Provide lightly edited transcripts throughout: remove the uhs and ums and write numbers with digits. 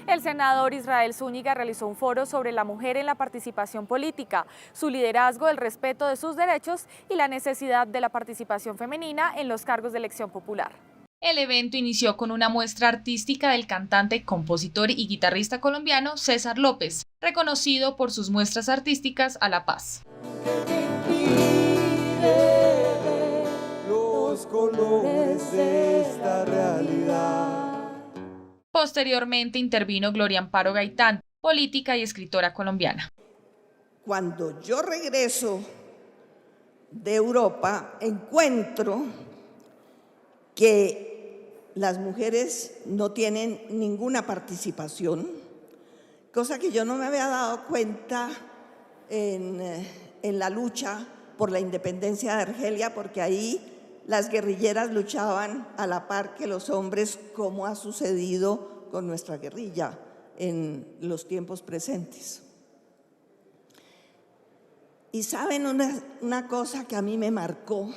El senador Israel Zúñiga realizó un foro sobre la mujer en la participación política, su liderazgo, el respeto de sus derechos y la necesidad de la participación femenina en los cargos de elección popular. El evento inició con una muestra artística del cantante, compositor y guitarrista colombiano César López, reconocido por sus muestras artísticas a la paz. Los colores de esta realidad. Posteriormente intervino Gloria Amparo Gaitán, política y escritora colombiana. Cuando yo regreso de Europa, encuentro que las mujeres no tienen ninguna participación, cosa que yo no me había dado cuenta en la lucha por la independencia de Argelia, porque ahí las guerrilleras luchaban a la par que los hombres, como ha sucedido con nuestra guerrilla en los tiempos presentes. Y saben una cosa que a mí me marcó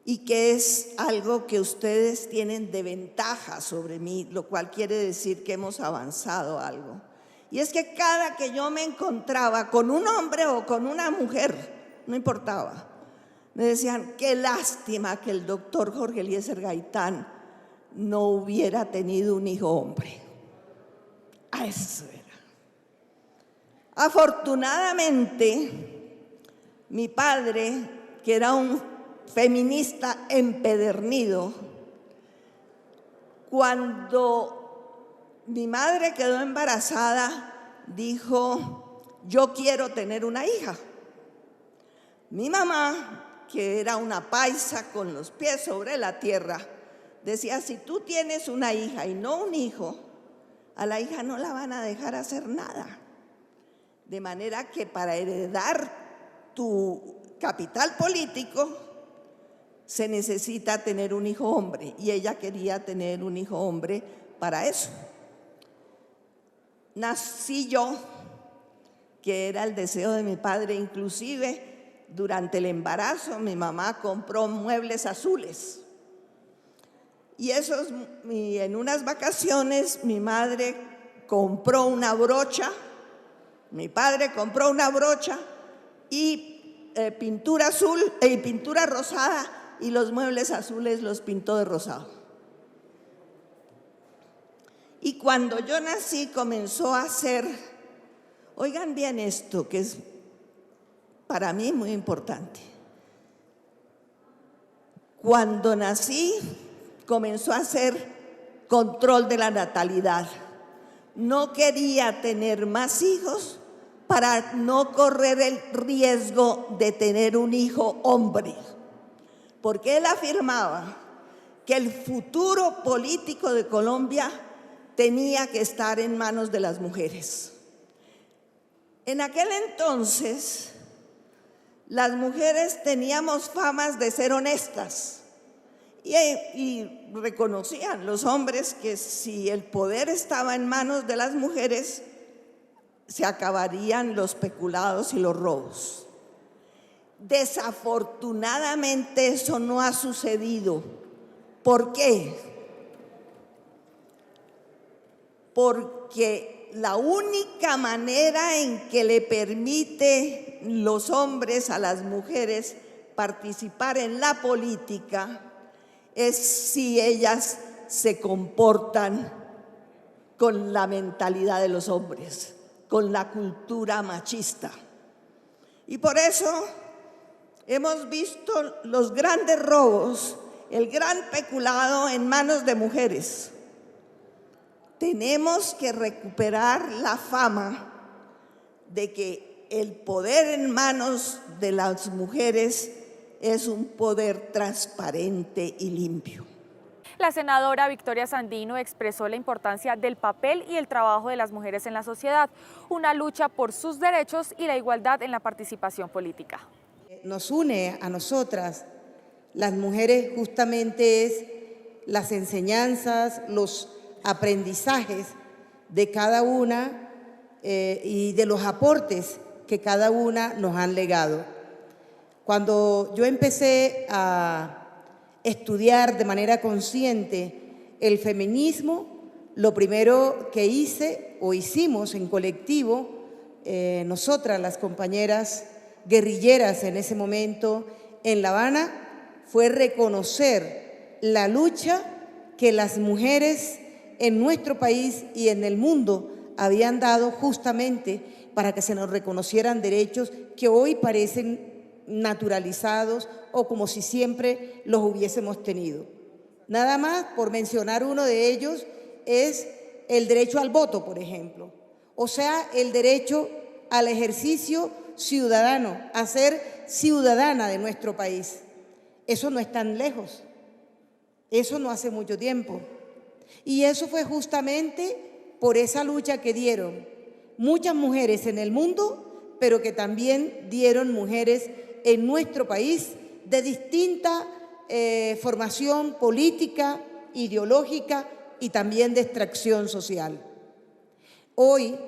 y que es algo que ustedes tienen de ventaja sobre mí, lo cual quiere decir que hemos avanzado algo. Y es que cada que yo me encontraba con un hombre o con una mujer, no importaba, me decían, qué lástima que el doctor Jorge Eliezer Gaitán no hubiera tenido un hijo hombre. A eso era. Afortunadamente, mi padre, que era un feminista empedernido, cuando mi madre quedó embarazada, dijo, yo quiero tener una hija. Mi mamá, que era una paisa con los pies sobre la tierra, decía, si tú tienes una hija y no un hijo, a la hija no la van a dejar hacer nada. De manera que para heredar tu capital político se necesita tener un hijo hombre, y ella quería tener un hijo hombre para eso. Nací yo, que era el deseo de mi padre, inclusive durante el embarazo mi mamá compró muebles azules. Y en unas vacaciones mi madre compró una brocha, mi padre compró una brocha y pintura azul y pintura rosada, y los muebles azules los pintó de rosado. Y cuando yo nací comenzó a hacer, oigan bien esto que es para mí muy importante. Cuando nací comenzó a hacer control de la natalidad. No quería tener más hijos para no correr el riesgo de tener un hijo hombre, porque él afirmaba que el futuro político de Colombia tenía que estar en manos de las mujeres. En aquel entonces, las mujeres teníamos famas de ser honestas y reconocían los hombres que si el poder estaba en manos de las mujeres, se acabarían los peculados y los robos. Desafortunadamente eso no ha sucedido. ¿Por qué? Porque la única manera en que le permite los hombres a las mujeres participar en la política es si ellas se comportan con la mentalidad de los hombres, con la cultura machista. Y por eso hemos visto los grandes robos, el gran peculado en manos de mujeres. Tenemos que recuperar la fama de que el poder en manos de las mujeres es un poder transparente y limpio. La senadora Victoria Sandino expresó la importancia del papel y el trabajo de las mujeres en la sociedad, una lucha por sus derechos y la igualdad en la participación política. Nos une a nosotras, las mujeres, justamente es las enseñanzas, los aprendizajes de cada una y de los aportes que cada una nos han legado. Cuando yo empecé a estudiar de manera consciente el feminismo, lo primero que hice o hicimos en colectivo, nosotras las compañeras guerrilleras en ese momento en La Habana, fue reconocer la lucha que las mujeres en nuestro país y en el mundo habían dado justamente para que se nos reconocieran derechos que hoy parecen naturalizados o como si siempre los hubiésemos tenido. Nada más, por mencionar uno de ellos, es el derecho al voto, por ejemplo. O sea, el derecho al ejercicio ciudadano, a ser ciudadana de nuestro país. Eso no es tan lejos. Eso no hace mucho tiempo. Y eso fue justamente por esa lucha que dieron muchas mujeres en el mundo, pero que también dieron mujeres en nuestro país de distinta formación política, ideológica y también de extracción social. Hoy,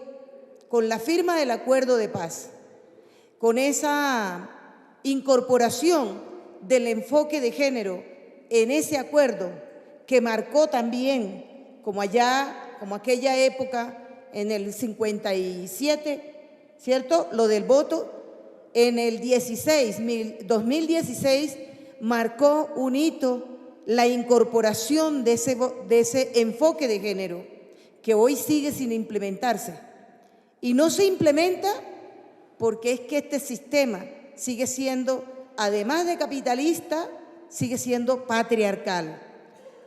con la firma del acuerdo de paz, con esa incorporación del enfoque de género en ese acuerdo que marcó también, como aquella época en el 57, ¿cierto?, lo del voto, en el 2016 marcó un hito la incorporación de ese enfoque de género que hoy sigue sin implementarse. Y no se implementa porque es que este sistema sigue siendo, además de capitalista, sigue siendo patriarcal.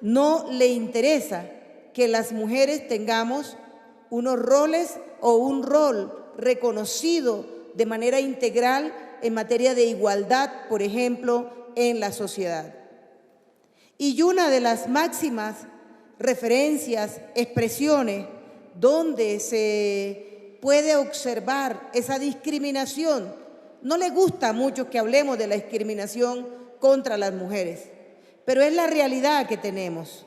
No le interesa que las mujeres tengamos unos roles o un rol reconocido de manera integral en materia de igualdad, por ejemplo, en la sociedad. Y una de las máximas referencias, expresiones, donde se puede observar esa discriminación, no le gusta a muchos que hablemos de la discriminación contra las mujeres, pero es la realidad que tenemos.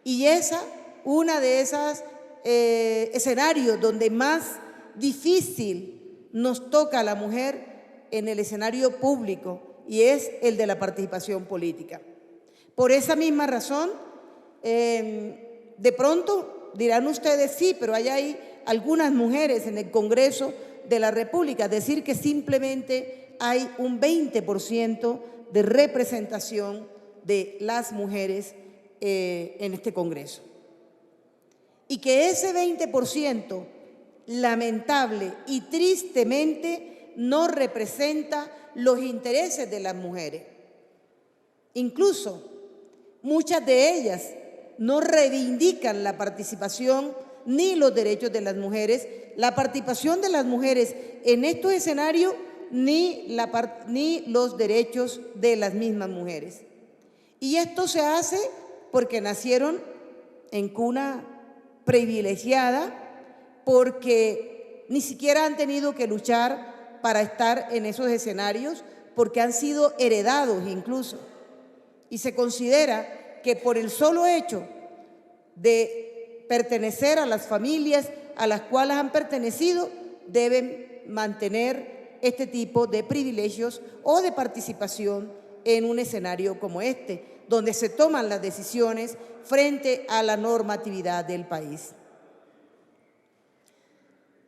Y una de esas escenarios donde más difícil nos toca a la mujer en el escenario público, y es el de la participación política. Por esa misma razón, de pronto dirán ustedes, sí, pero hay algunas mujeres en el Congreso de la República, decir que simplemente hay un 20% de representación de las mujeres en este Congreso. Y que ese 20%, lamentable y tristemente, no representa los intereses de las mujeres. Incluso muchas de ellas no reivindican la participación ni los derechos de las mujeres, la participación de las mujeres en estos escenarios, ni los derechos de las mismas mujeres. Y esto se hace porque nacieron en cuna privilegiada, porque ni siquiera han tenido que luchar para estar en esos escenarios, porque han sido heredados incluso. Y se considera que por el solo hecho de pertenecer a las familias a las cuales han pertenecido, deben mantener este tipo de privilegios o de participación en un escenario como este, donde se toman las decisiones frente a la normatividad del país.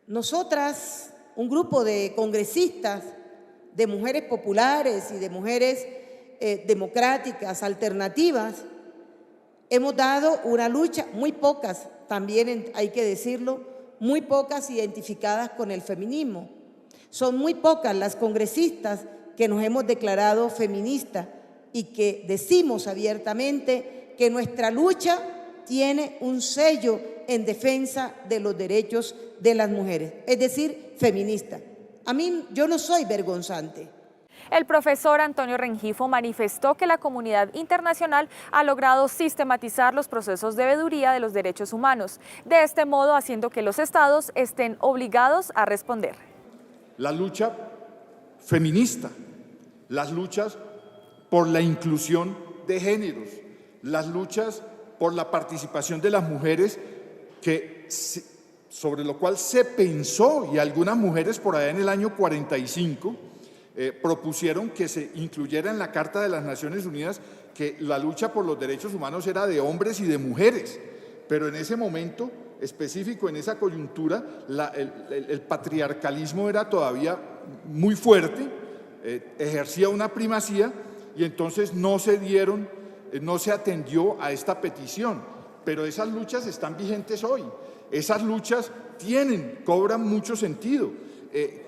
Nosotras, un grupo de congresistas, de mujeres populares y de mujeres democráticas, alternativas, hemos dado una lucha, muy pocas, también hay que decirlo, muy pocas identificadas con el feminismo. Son muy pocas las congresistas que nos hemos declarado feministas y que decimos abiertamente que nuestra lucha tiene un sello en defensa de los derechos de las mujeres, es decir, feminista. Yo no soy vergonzante. El profesor Antonio Rengifo manifestó que la comunidad internacional ha logrado sistematizar los procesos de veeduría de los derechos humanos, de este modo haciendo que los estados estén obligados a responder. La lucha feminista, las luchas por la inclusión de géneros, las luchas por la participación de las mujeres que sobre lo cual se pensó, y algunas mujeres por allá en el año 45 propusieron que se incluyera en la Carta de las Naciones Unidas que la lucha por los derechos humanos era de hombres y de mujeres, pero en ese momento específico, en esa coyuntura, el patriarcalismo era todavía muy fuerte, ejercía una primacía y entonces no se atendió a esta petición, pero esas luchas están vigentes hoy. Esas luchas cobran mucho sentido.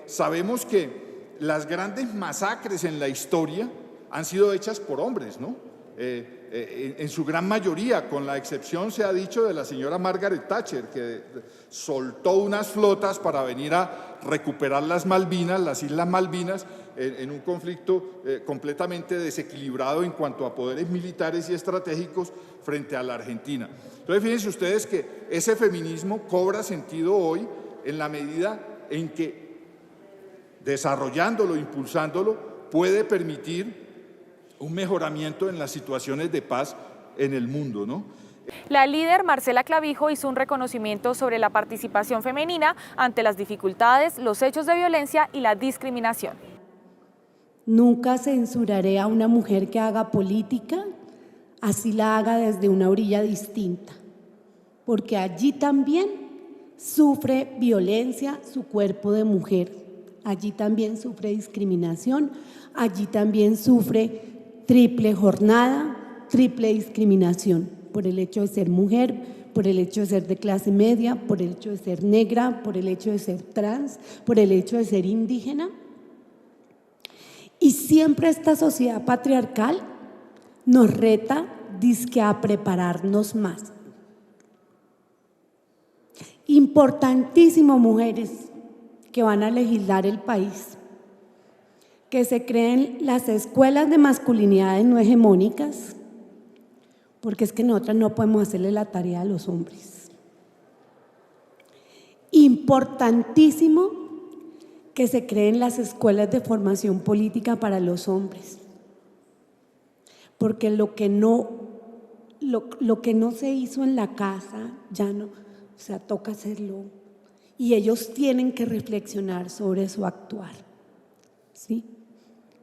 Sabemos que las grandes masacres en la historia han sido hechas por hombres, ¿no? En su gran mayoría, con la excepción, se ha dicho, de la señora Margaret Thatcher, que soltó unas flotas para venir a recuperar las Islas Malvinas, en un conflicto completamente desequilibrado en cuanto a poderes militares y estratégicos frente a la Argentina. Entonces, fíjense ustedes que ese feminismo cobra sentido hoy en la medida en que, desarrollándolo, impulsándolo, puede permitir un mejoramiento en las situaciones de paz en el mundo, ¿no? La líder Marcela Clavijo hizo un reconocimiento sobre la participación femenina ante las dificultades, los hechos de violencia y la discriminación. Nunca censuraré a una mujer que haga política, así la haga desde una orilla distinta, porque allí también sufre violencia su cuerpo de mujer, allí también sufre discriminación, allí también sufre triple jornada, triple discriminación, por el hecho de ser mujer, por el hecho de ser de clase media, por el hecho de ser negra, por el hecho de ser trans, por el hecho de ser indígena. Y siempre esta sociedad patriarcal nos reta dizque a prepararnos más. Importantísimo, mujeres que van a legislar el país, que se creen las escuelas de masculinidades no hegemónicas, porque es que nosotras no podemos hacerle la tarea a los hombres. Importantísimo que se creen las escuelas de formación política para los hombres, porque lo que no se hizo en la casa ya no, o sea, toca hacerlo, y ellos tienen que reflexionar sobre su actuar, ¿sí?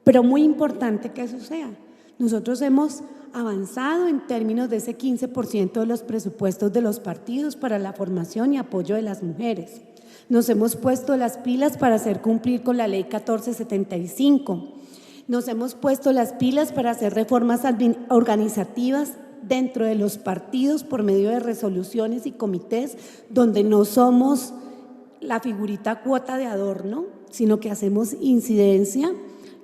Pero muy importante que eso sea. Nosotros hemos avanzado en términos de ese 15% de los presupuestos de los partidos para la formación y apoyo de las mujeres. Nos hemos puesto las pilas para hacer cumplir con la ley 1475. Nos hemos puesto las pilas para hacer reformas organizativas dentro de los partidos por medio de resoluciones y comités donde no somos la figurita cuota de adorno, sino que hacemos incidencia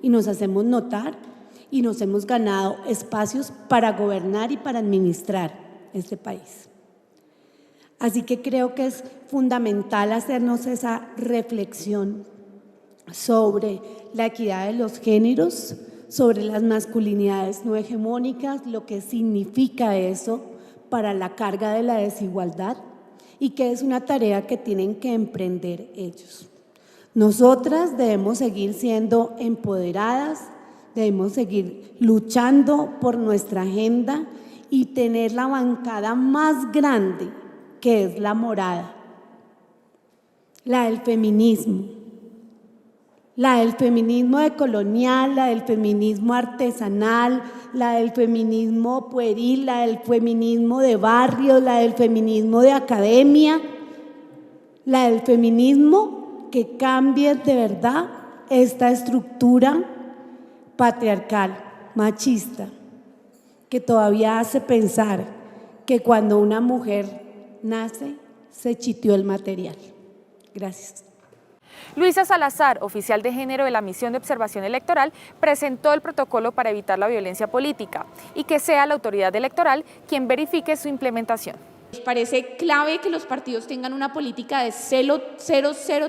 y nos hacemos notar y nos hemos ganado espacios para gobernar y para administrar este país. Así que creo que es fundamental hacernos esa reflexión sobre la equidad de los géneros, sobre las masculinidades no hegemónicas, lo que significa eso para la carga de la desigualdad y que es una tarea que tienen que emprender ellos. Nosotras debemos seguir siendo empoderadas, debemos seguir luchando por nuestra agenda y tener la bancada más grande, que es la morada, la del feminismo decolonial, la del feminismo artesanal, la del feminismo pueril, la del feminismo de barrios, la del feminismo de academia, la del feminismo que cambie de verdad esta estructura patriarcal, machista, que todavía hace pensar que cuando una mujer nace, se chiteó el material. Gracias. Luisa Salazar, oficial de género de la Misión de Observación Electoral, presentó el protocolo para evitar la violencia política y que sea la autoridad electoral quien verifique su implementación. Nos parece clave que los partidos tengan una política de cero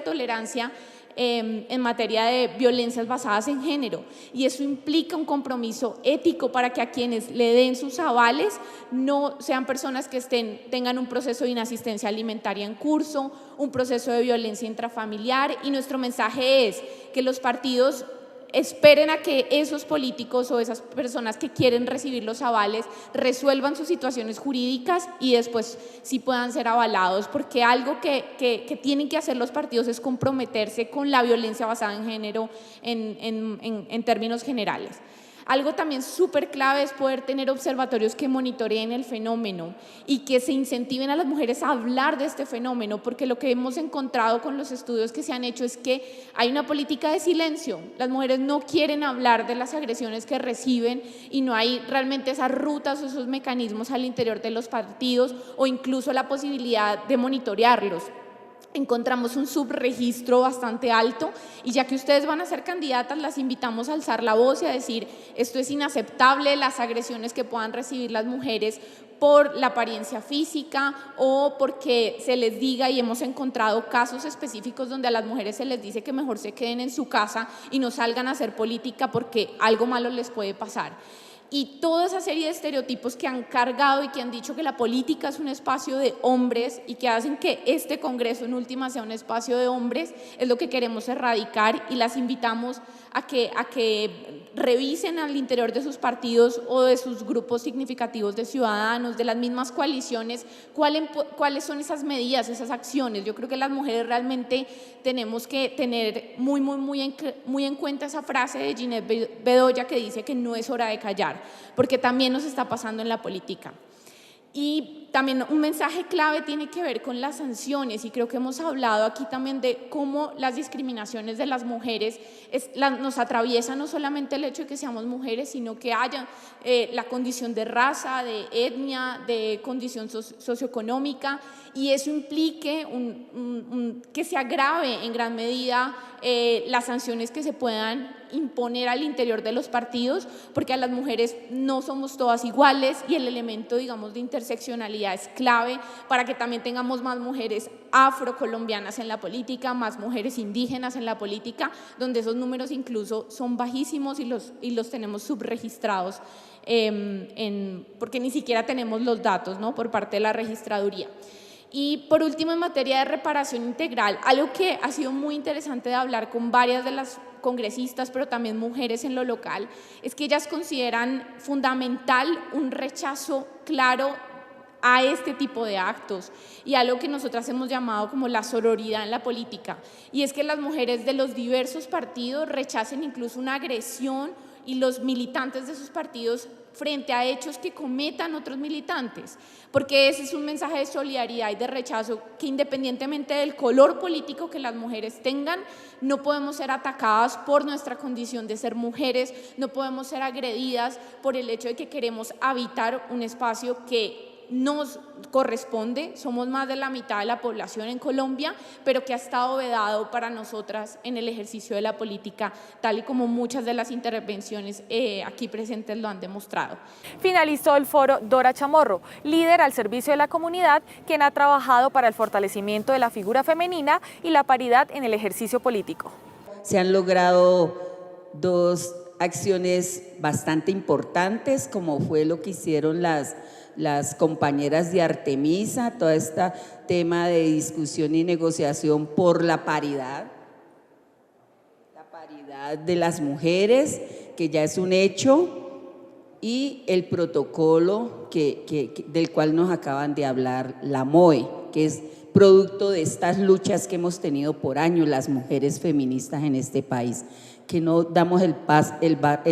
tolerancia en materia de violencias basadas en género, y eso implica un compromiso ético para que a quienes le den sus avales no sean personas que tengan un proceso de inasistencia alimentaria en curso, un proceso de violencia intrafamiliar, y nuestro mensaje es que los partidos esperen a que esos políticos o esas personas que quieren recibir los avales resuelvan sus situaciones jurídicas y después sí puedan ser avalados, porque algo que tienen que hacer los partidos es comprometerse con la violencia basada en género en términos generales. Algo también súper clave es poder tener observatorios que monitoreen el fenómeno y que se incentiven a las mujeres a hablar de este fenómeno, porque lo que hemos encontrado con los estudios que se han hecho es que hay una política de silencio. Las mujeres no quieren hablar de las agresiones que reciben y no hay realmente esas rutas o esos mecanismos al interior de los partidos o incluso la posibilidad de monitorearlos. Encontramos un subregistro bastante alto y ya que ustedes van a ser candidatas, las invitamos a alzar la voz y a decir esto es inaceptable, las agresiones que puedan recibir las mujeres por la apariencia física o porque se les diga, y hemos encontrado casos específicos donde a las mujeres se les dice que mejor se queden en su casa y no salgan a hacer política porque algo malo les puede pasar. Y toda esa serie de estereotipos que han cargado y que han dicho que la política es un espacio de hombres y que hacen que este Congreso en última sea un espacio de hombres, es lo que queremos erradicar y las invitamos a que revisen al interior de sus partidos o de sus grupos significativos de ciudadanos, de las mismas coaliciones, cuáles son esas medidas, esas acciones. Yo creo que las mujeres realmente tenemos que tener muy en cuenta esa frase de Ginette Bedoya que dice que no es hora de callar, porque también nos está pasando en la política. Y también un mensaje clave tiene que ver con las sanciones, y creo que hemos hablado aquí también de cómo las discriminaciones de las mujeres nos atraviesa no solamente el hecho de que seamos mujeres, sino que haya la condición de raza, de etnia, de condición socioeconómica, y eso implique que se agrave en gran medida las sanciones que se puedan imponer al interior de los partidos, porque a las mujeres no somos todas iguales y el elemento, digamos, de interseccionalidad es clave para que también tengamos más mujeres afrocolombianas en la política, más mujeres indígenas en la política, donde esos números incluso son bajísimos y los tenemos subregistrados, porque ni siquiera tenemos los datos, ¿no?, por parte de la registraduría. Y por último, en materia de reparación integral, algo que ha sido muy interesante de hablar con varias de las congresistas, pero también mujeres en lo local, es que ellas consideran fundamental un rechazo claro a este tipo de actos y algo que nosotras hemos llamado como la sororidad en la política, y es que las mujeres de los diversos partidos rechacen incluso una agresión y los militantes de sus partidos frente a hechos que cometan otros militantes, porque ese es un mensaje de solidaridad y de rechazo que independientemente del color político que las mujeres tengan, no podemos ser atacadas por nuestra condición de ser mujeres, no podemos ser agredidas por el hecho de que queremos habitar un espacio que nos corresponde. Somos más de la mitad de la población en Colombia, pero que ha estado vedado para nosotras en el ejercicio de la política, tal y como muchas de las intervenciones aquí presentes lo han demostrado. Finalizó el foro Dora Chamorro, líder al servicio de la comunidad, quien ha trabajado para el fortalecimiento de la figura femenina y la paridad en el ejercicio político. Se han logrado dos acciones bastante importantes, como fue lo que hicieron las compañeras de Artemisa, todo este tema de discusión y negociación por la paridad de las mujeres, que ya es un hecho, y el protocolo del cual nos acaban de hablar, la MOE, que es producto de estas luchas que hemos tenido por años las mujeres feministas en este país, que no damos el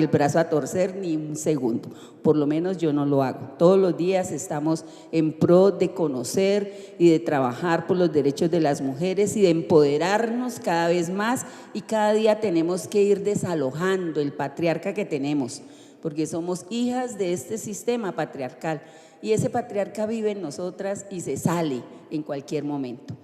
brazo a torcer ni un segundo, por lo menos yo no lo hago. Todos los días estamos en pro de conocer y de trabajar por los derechos de las mujeres y de empoderarnos cada vez más, y cada día tenemos que ir desalojando el patriarca que tenemos, porque somos hijas de este sistema patriarcal y ese patriarca vive en nosotras y se sale en cualquier momento.